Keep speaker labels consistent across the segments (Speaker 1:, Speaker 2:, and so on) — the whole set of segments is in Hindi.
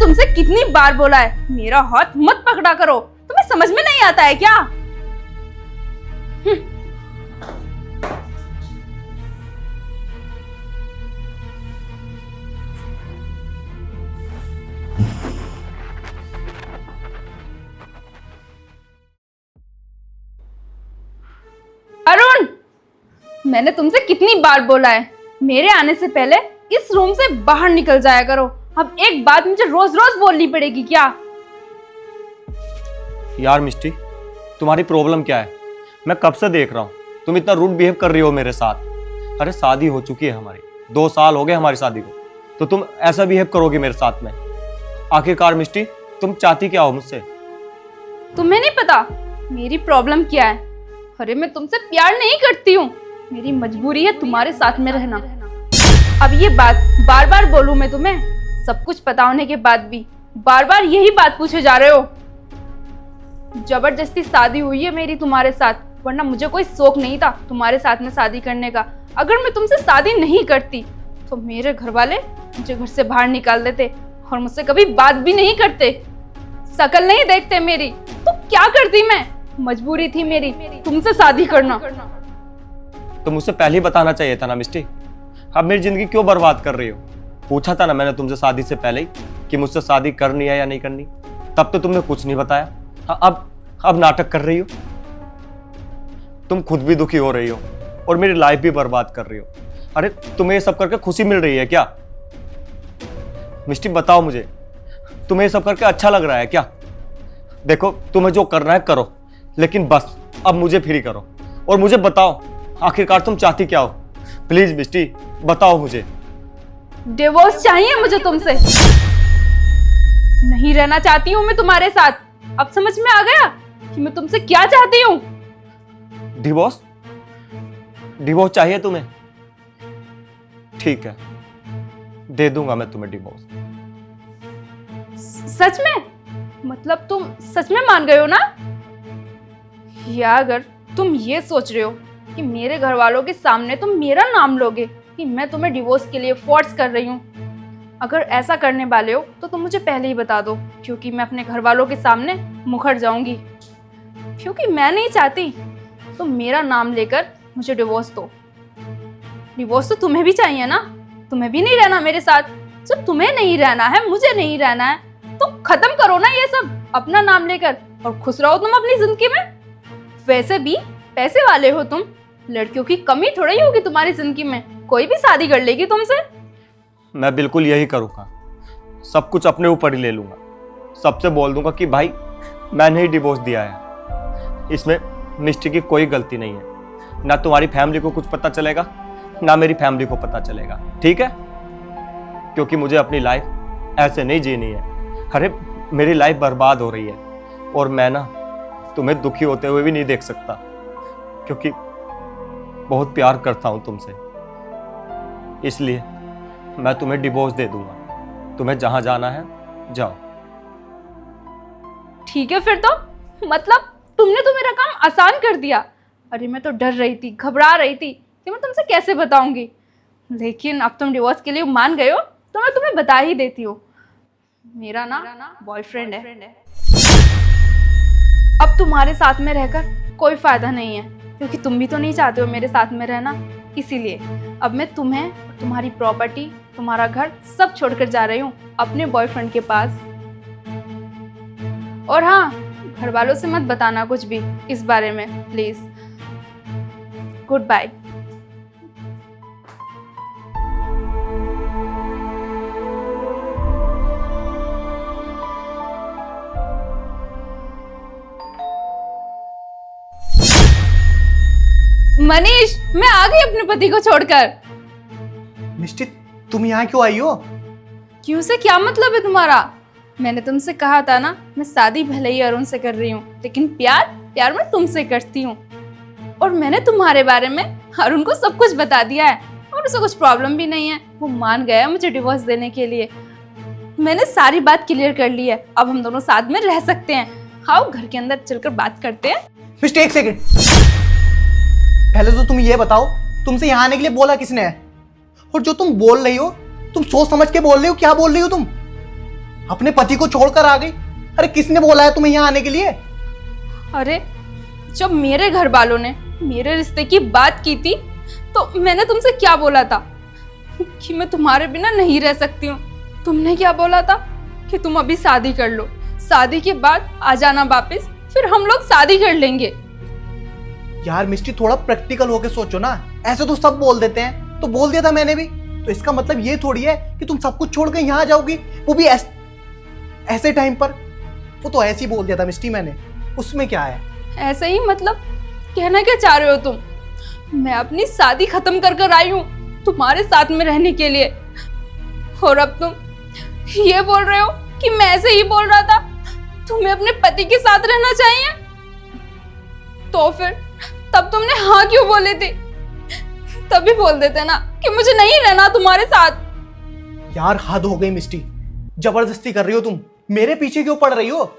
Speaker 1: तुमसे कितनी बार बोला है मेरा हाथ मत पकड़ा करो, तुम्हें समझ में नहीं आता है क्या? अरुण, मैंने तुमसे कितनी बार बोला है मेरे आने से पहले इस रूम से बाहर निकल जाया करो। अब एक बात मुझे रोज रोज बोलनी पड़ेगी क्या?
Speaker 2: यार मिस्टी, तुम्हारी प्रॉब्लम क्या है? मैं कब से देख रहा हूँ तुम इतना रूड बिहेव कर रही हो मेरे साथ। अरे शादी हो चुकी है हमारी, 2 साल हो गए हमारी शादी को, तो तुम ऐसा बिहेव करोगे मेरे साथ में? आखिरकार मिस्टी, तुम चाहती क्या हो मुझसे?
Speaker 1: तुम्हें नहीं पता मेरी प्रॉब्लम क्या है? अरे मैं तुमसे प्यार नहीं करती हूँ, मेरी मजबूरी है तुम्हारे साथ में रहना। अब ये बात बार बार बोलूं मैं तुम्हें? सब कुछ पता होने के बाद भी बार बार यही बात पूछे जा रहे हो। जबरदस्ती शादी हुई है मेरी तुम्हारे साथ, वरना मुझे कोई शौक नहीं था तुम्हारे साथ में शादी करने का। अगर मैं तुमसे शादी नहीं करती तो मेरे घर वाले मुझे घर से बाहर निकाल देते और मुझसे कभी बात भी नहीं करते, शकल नहीं देखते मेरी। तो क्या करती मैं? मजबूरी थी मेरी तुमसे शादी करना।
Speaker 2: तो मुझसे पहले ही बताना चाहिए था ना मिस्टी। अब मेरी जिंदगी क्यों बर्बाद कर रही हो? पूछा था ना मैंने तुमसे शादी से पहले ही कि मुझसे शादी करनी है या नहीं करनी, तब तो तुमने कुछ नहीं बताया। अब नाटक कर रही हो। तुम खुद भी दुखी हो रही हो और मेरी लाइफ भी बर्बाद कर रही हो। अरे तुम्हें ये सब करके खुशी मिल रही है क्या? मिस्टी बताओ मुझे, तुम्हें ये सब करके अच्छा लग रहा है क्या? देखो, तुम्हें जो करना है करो, लेकिन बस अब मुझे फ्री करो और मुझे बताओ आखिरकार तुम चाहती क्या हो? प्लीज मिस्टी बताओ मुझे।
Speaker 1: डिवोर्स चाहिए मुझे तुमसे, नहीं रहना चाहती हूँ मैं तुम्हारे साथ। अब समझ में आ गया कि मैं तुमसे क्या चाहती हूँ?
Speaker 2: डिवोर्स? डिवोर्स चाहिए तुम्हें? ठीक है, दे दूंगा मैं तुम्हें डिवोर्स।
Speaker 1: सच में? मतलब तुम सच में मान गए हो ना? या अगर तुम ये सोच रहे हो कि मेरे घर वालों के सामने तुम मेरा नाम लोगे कि मैं तुम्हें डिवोर्स के लिए फोर्स कर रही हूँ, अगर ऐसा करने वाले हो तो तुम मुझे पहले ही बता दो, क्योंकि मैं अपने घर वालों के सामने मुखर जाऊंगी। क्योंकि मैं नहीं चाहती तो मेरा नाम लेकर मुझे डिवोर्स दो। डिवोर्स तो तुम्हें भी चाहिए ना, तुम्हें भी नहीं रहना मेरे साथ। जब तुम्हें नहीं रहना है, मुझे नहीं रहना है, तो खत्म करो ना ये सब अपना नाम लेकर और खुश रहो तुम अपनी जिंदगी में। वैसे भी पैसे वाले हो तुम, लड़कियों की कमी थोड़ा ही होगी तुम्हारी जिंदगी में, कोई भी शादी कर लेगी तुमसे।
Speaker 2: मैं बिल्कुल यही करूंगा, सब कुछ अपने ऊपर ही ले लूंगा। सबसे बोल दूंगा कि भाई मैंने ही डिवोर्स दिया है, इसमें मिस्टी की कोई गलती नहीं है। ना तुम्हारी फैमिली को कुछ पता चलेगा, ना मेरी फैमिली को पता चलेगा, ठीक है? क्योंकि मुझे अपनी लाइफ ऐसे नहीं जीनी है। अरे मेरी लाइफ बर्बाद हो रही है और मैं ना तुम्हें दुखी होते हुए भी नहीं देख सकता, क्योंकि बहुत प्यार करता हूं तुमसे। इसलिए मैं तुम्हें डिवोर्स दे दूंगा। तुम्हें जहां जाना है जाओ।
Speaker 1: ठीक है फिर तो, मतलब तुमने तो मेरा काम आसान कर दिया। अरे मैं तो डर रही थी, घबरा रही थी कि मैं तुमसे कैसे बताऊंगी, लेकिन अब तुम डिवोर्स के लिए मान गए हो तो मैं तुम्हें बता ही देती हूँ। मेरा ना बॉयफ्रेंड है। अब तुम्हारे साथ में रहकर कोई फायदा नहीं है, क्योंकि तुम भी तो नहीं चाहते हो मेरे साथ में रहना। इसीलिए अब मैं तुम्हें, तुम्हारी प्रॉपर्टी, तुम्हारा घर सब छोड़कर जा रही हूँ अपने बॉयफ्रेंड के पास। और हाँ, घर वालों से मत बताना कुछ भी इस बारे में, प्लीज। Good bye. मनीष, मैं आ गई अपने पति को छोड़कर।
Speaker 3: मिष्टी, तुम यहाँ क्यों आई हो?
Speaker 1: क्यों से क्या मतलब है तुम्हारा? मैंने तुमसे कहा था ना, मैं शादी भले ही अरुण से कर रही हूँ, लेकिन प्यार मैं तुमसे करती हूँ। और मैंने तुम्हारे बारे में अरुण को सब कुछ बता दिया है और उसे कुछ प्रॉब्लम भी नहीं है। वो मान गया मुझे डिवोर्स देने के लिए। मैंने सारी बात क्लियर कर ली है, अब हम दोनों साथ में रह सकते हैं। आओ घर के अंदर चलकर बात करते हैं।
Speaker 3: मिष्टी, एक सेकंड, पहले तो तुम ये बताओ, तुमसे यहाँ आने के लिए बोला किसने है? और जो तुम बोल रही हो, तुम सोच समझ के बोल रही हो? क्या बोल रही हो तुम? अपने पति को छोड़कर आ गई। अरे किसने बोला है तुम्हें यहाँ आने के लिए?
Speaker 1: अरे जब मेरे घर वालों ने मेरे रिश्ते की बात की थी तो मैंने तुमसे क्या बोला था कि मैं तुम्हारे बिना नहीं रह सकती हूँ। तुमने क्या बोला था कि तुम अभी शादी कर लो, शादी के बाद आ जाना वापस, फिर हम लोग शादी कर लेंगे।
Speaker 3: यार मिस्टी, थोड़ा प्रैक्टिकल होके सोचो ना। ऐसे तो सब बोल देते हैं, तो बोल दिया था मैंने भी। तो इसका मतलब ये थोड़ी है कि तुम सब कुछ छोड़ के यहाँ जाओगी, वो भी ऐसे टाइम पर। वो तो ऐसे ही बोल दिया था मिस्टी मैंने, उसमें क्या है?
Speaker 1: ऐसे ही मतलब कहना क्या चाह रहे हो तुम? मैं अपनी शादी खत्म कर कर आई हूँ तुम्हारे साथ में रहने के लिए, और अब तुम ये बोल रहे हो कि मैं ऐसे ही बोल रहा था, तुम्हें अपने पति के साथ रहना चाहिए? तो फिर तब तुमने हाँ क्यों बोली थी? तभी बोल देते ना कि मुझे नहीं रहना तुम्हारे साथ।
Speaker 3: यार हद हो गई मिस्टी, जबरदस्ती कर रही हो तुम। मेरे पीछे क्यों पड़ रही हो?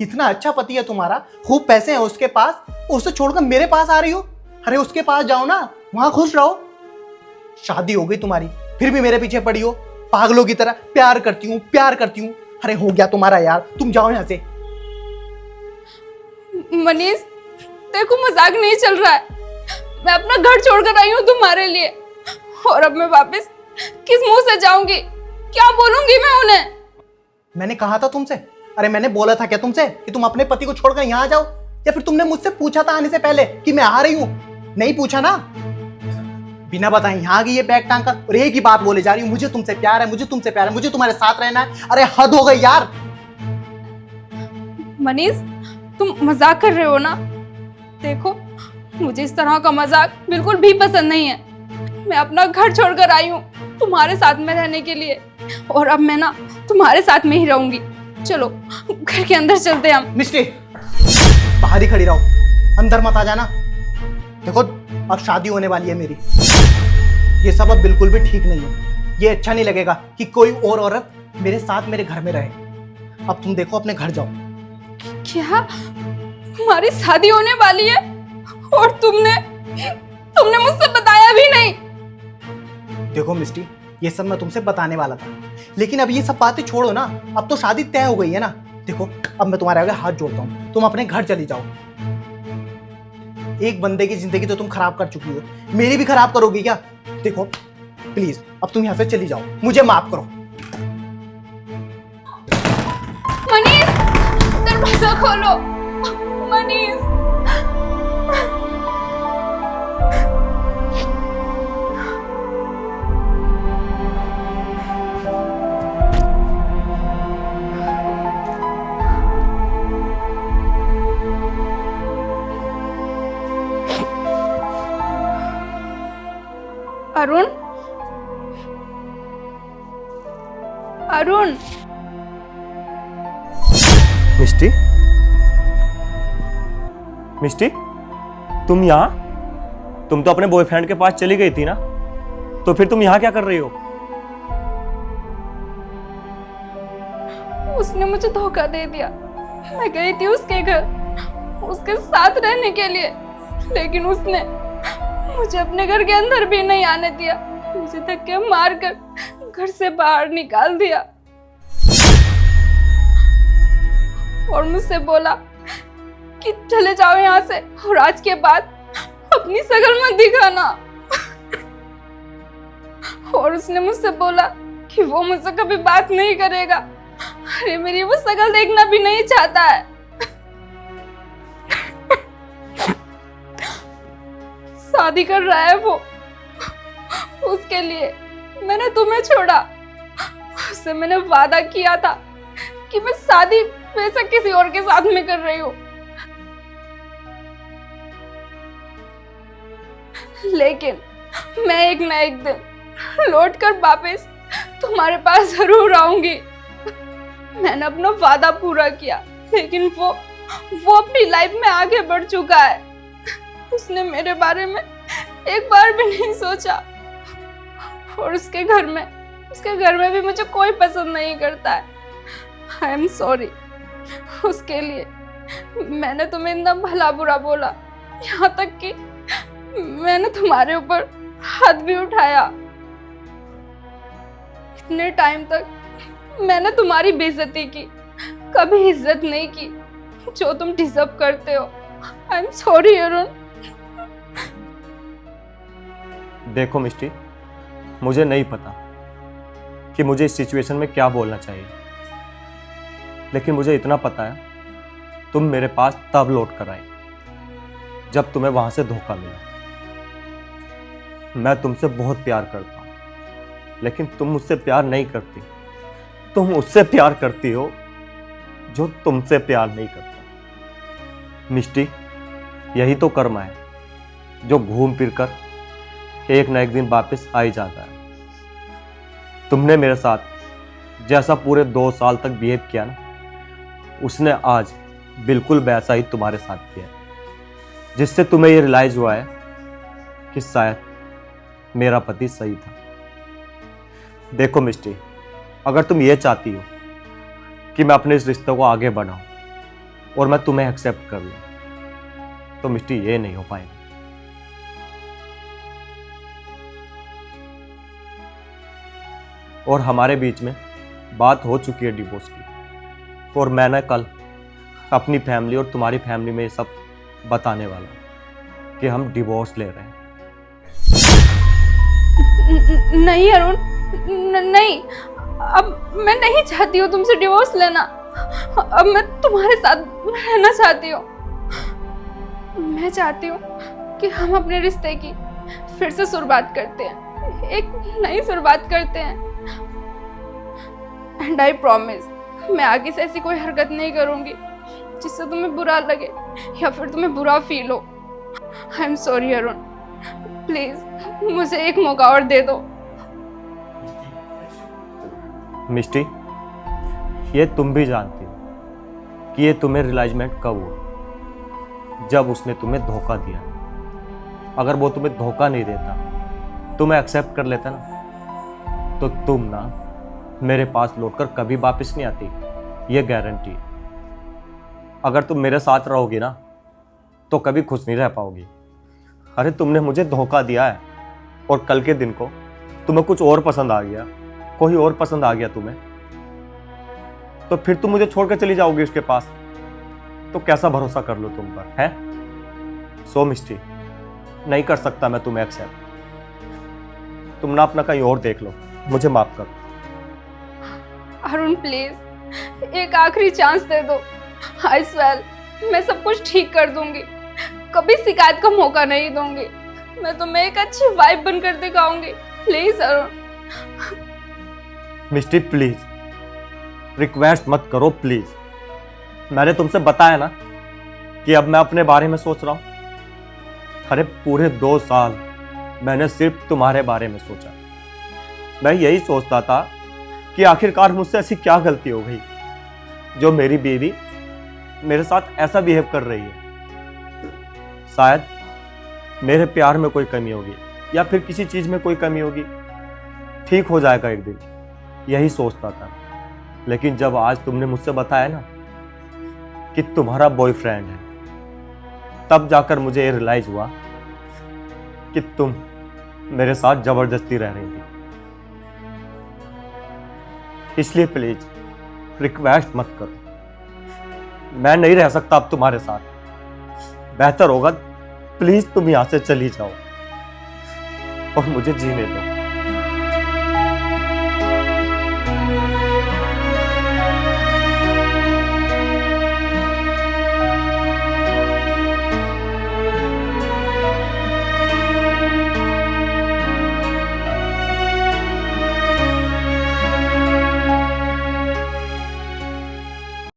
Speaker 3: इतना अच्छा पति है तुम्हारा, खूब पैसे हैं उसके पास, उसे छोड़कर मेरे पास आ रही हो। अरे उसके पास जाओ ना, वहां खुश रहो। शादी हो गई तुम्हारी, फिर भी मेरे पीछे पड़ी हो पागलों की तरह। प्यार करती हूँ, प्यार करती हूँ। अरे हो गया तुम्हारा यार, तुम जाओ यहाँ से।
Speaker 1: मनीष देखो, मजाक नहीं चल रहा है। मैं अपना घर छोड़कर आई हूँ तुम्हारे लिए, और अब मैं वापस किस मुंह से जाऊंगी? क्या बोलूंगी मैं उन्हें?
Speaker 3: मैंने कहा था तुमसे, अरे मैंने बोला था क्या तुमसे कि तुम अपने पति को छोड़कर यहाँ जाओ? या फिर तुमने मुझसे पूछा था आने से पहले कि मैं आ रही हूँ? नहीं पूछा ना। बिना बताए यहाँ गई ये बैग टांग कर, और एक ही बात बोले जा रही हूँ, मुझे तुमसे प्यार है, मुझे तुमसे प्यार है, मुझे तुम्हारे साथ रहना है। अरे हद हो गई यार।
Speaker 1: मनीष तुम मजाक कर रहे हो ना? देखो मुझे इस तरह का मजाक बिल्कुल भी पसंद नहीं है। मैं अपना घर छोड़कर आई हूँ तुम्हारे साथ में रहने के लिए, और अब मैं ना तुम्हारे साथ में ही रहूंगी। चलो घर के अंदर चलते हैं हम।
Speaker 3: मिस्टी, बाहर ही खड़ी रहो, अंदर मत आ जाना। देखो अब शादी होने वाली है मेरी, ये सब अब बिल्कुल भी ठीक नहीं है। ये अच्छा नहीं लगेगा कि कोई और औरत मेरे साथ मेरे घर में रहे। अब तुम देखो अपने घर जाओ।
Speaker 1: क्या तुम्हारी शादी होने वाली है और तुमने मुझसे बताया भी नहीं?
Speaker 3: देखो मिस्टी, ये सब मैं तुमसे बताने वाला था, लेकिन अब ये सब बातें छोड़ो ना। अब तो शादी तय हो गई है ना। देखो अब मैं तुम्हारे आगे हाथ जोड़ता हूँ, तुम अपने घर चली जाओ। एक बंदे की जिंदगी तो तुम खराब कर चुकी हो, मेरी भी खराब करोगी क्या? देखो प्लीज अब तुम यहाँ से चली जाओ, मुझे माफ करो।
Speaker 1: मनीष दरवाजा खोलो। मनीष अरुण, अरुण।
Speaker 2: मिस्टी, मिस्टी, तुम यहाँ? तुम तो अपने बॉयफ्रेंड के पास चली गई थी ना, तो फिर तुम यहाँ क्या कर रही हो?
Speaker 1: उसने मुझे धोखा दे दिया। मैं गई थी उसके घर उसके साथ रहने के लिए, लेकिन उसने मुझे अपने घर के अंदर भी नहीं आने दिया। मुझे धक्के मारकर घर से बाहर निकाल दिया और मुझसे बोला कि चले जाओ यहाँ से, और आज के बाद अपनी शकल मत दिखाना। और उसने मुझसे बोला कि वो मुझसे कभी बात नहीं करेगा। अरे मेरी वो शकल देखना भी नहीं चाहता है। शादी कर रहा है वो, उसके लिए मैंने तुम्हें छोड़ा। उससे मैंने वादा किया था कि मैं शादी वैसा किसी और के साथ में कर रही हूँ, लेकिन मैं एक ना एक दिन लौट कर वापस तुम्हारे पास जरूर आऊंगी। मैंने अपना वादा पूरा किया, लेकिन वो अपनी लाइफ में आगे बढ़ चुका है। उसने मेरे बारे में एक बार भी नहीं सोचा, और उसके घर में भी मुझे कोई पसंद नहीं करता है। आई एम सॉरी उसके लिए। मैंने तुम्हें इतना भला बुरा बोला, यहाँ तक कि मैंने तुम्हारे ऊपर हाथ भी उठाया। इतने टाइम तक मैंने तुम्हारी बेइज्जती की, कभी इज्जत नहीं की जो तुम डिजर्व करते हो। I am sorry Arun.
Speaker 2: देखो मिष्टी, मुझे नहीं पता कि मुझे इस सिचुएशन में क्या बोलना चाहिए, लेकिन मुझे इतना पता है तुम मेरे पास तब लौट कर आई जब तुम्हें वहां से धोखा मिला। मैं तुमसे बहुत प्यार करता हूं, लेकिन तुम मुझसे प्यार नहीं करती। तुम उससे प्यार करती हो जो तुमसे प्यार नहीं करता। मिष्टी, यही तो कर्म है जो घूम फिर कर एक न एक दिन वापस आ ही जाता है। तुमने मेरे साथ जैसा पूरे 2 साल तक बिहेव किया ना, उसने आज बिल्कुल वैसा ही तुम्हारे साथ किया, जिससे तुम्हें ये रियलाइज हुआ है कि शायद मेरा पति सही था। देखो मिष्टी, अगर तुम ये चाहती हो कि मैं अपने इस रिश्ते को आगे बढ़ाऊं और मैं तुम्हें एक्सेप्ट कर लूं, तो मिष्टी ये नहीं हो पाएगा। और हमारे बीच में बात हो चुकी है डिवोर्स की, और मैंने कल अपनी फैमिली और तुम्हारी फैमिली में ये सब बताने वाला हूं कि हम डिवोर्स ले रहे हैं।
Speaker 1: नहीं अरुण, नहीं। अब मैं नहीं चाहती हूँ तुमसे डिवोर्स लेना। अब मैं तुम्हारे साथ रहना चाहती हूँ। मैं चाहती हूँ कि हम अपने रिश्ते की फिर से शुरुआत करते हैं, एक नई शुरुआत करते हैं। एंड आई प्रॉमिस, मैं आगे से ऐसी कोई हरकत नहीं करूँगी जिससे तुम्हें बुरा लगे या फिर तुम्हें बुरा फील हो। I am sorry Arun, please मुझे एक मौका और दे दो।
Speaker 2: मिष्टी, ये तुम भी जानती हो कि ये तुम्हें रियलाइजमेंट कब हुआ, जब उसने तुम्हें धोखा दिया। अगर वो तुम्हें धोखा नहीं देता, तुम्हें एक्सेप्ट कर लेता ना, तो तुम ना मेरे पास लौटकर कभी वापस नहीं आती, ये गारंटी। अगर तुम मेरे साथ रहोगी ना, तो कभी खुश नहीं रह पाओगी। अरे तुमने मुझे धोखा दिया है, और कल के दिन को तुम्हें कुछ और पसंद आ गया, कोई और पसंद आ गया तुम्हें, तो फिर तुम मुझे छोड़कर चली जाओगी उसके पास। तो कैसा भरोसा कर लो तुम पर, है? सो मिष्टी, नहीं कर सकता मैं तुम्हें एक्सेप्ट। तुम ना अपना कहीं और देख लो, मुझे माफ कर।
Speaker 1: अरुण प्लीज, एक आखिरी चांस दे दो। आई स्वेयर, मैं सब कुछ ठीक कर दूंगी, कभी शिकायत का मौका नहीं दूंगी। मैं तुम्हें एक अच्छी वाइफ बनकर दिखाऊंगी। Please Arun.
Speaker 2: Mishti please, request मत करो प्लीज। मैंने तुमसे बताया ना कि अब मैं अपने बारे में सोच रहा हूं। अरे पूरे 2 साल मैंने सिर्फ तुम्हारे बारे में सोचा। मैं यही सोचता था कि आखिरकार मुझसे ऐसी क्या गलती हो गई जो मेरी बीवी मेरे साथ ऐसा बिहेव कर रही है। शायद मेरे प्यार में कोई कमी होगी, या फिर किसी चीज में कोई कमी होगी। ठीक हो जाएगा एक दिन, यही सोचता था। लेकिन जब आज तुमने मुझसे बताया ना कि तुम्हारा बॉयफ्रेंड है, तब जाकर मुझे ये रियलाइज हुआ कि तुम मेरे साथ जबरदस्ती रह रही थी। इसलिए प्लीज रिक्वेस्ट मत करो। मैं नहीं रह सकता अब तुम्हारे साथ। बेहतर होगा प्लीज तुम यहां से चली जाओ और मुझे जीने दो।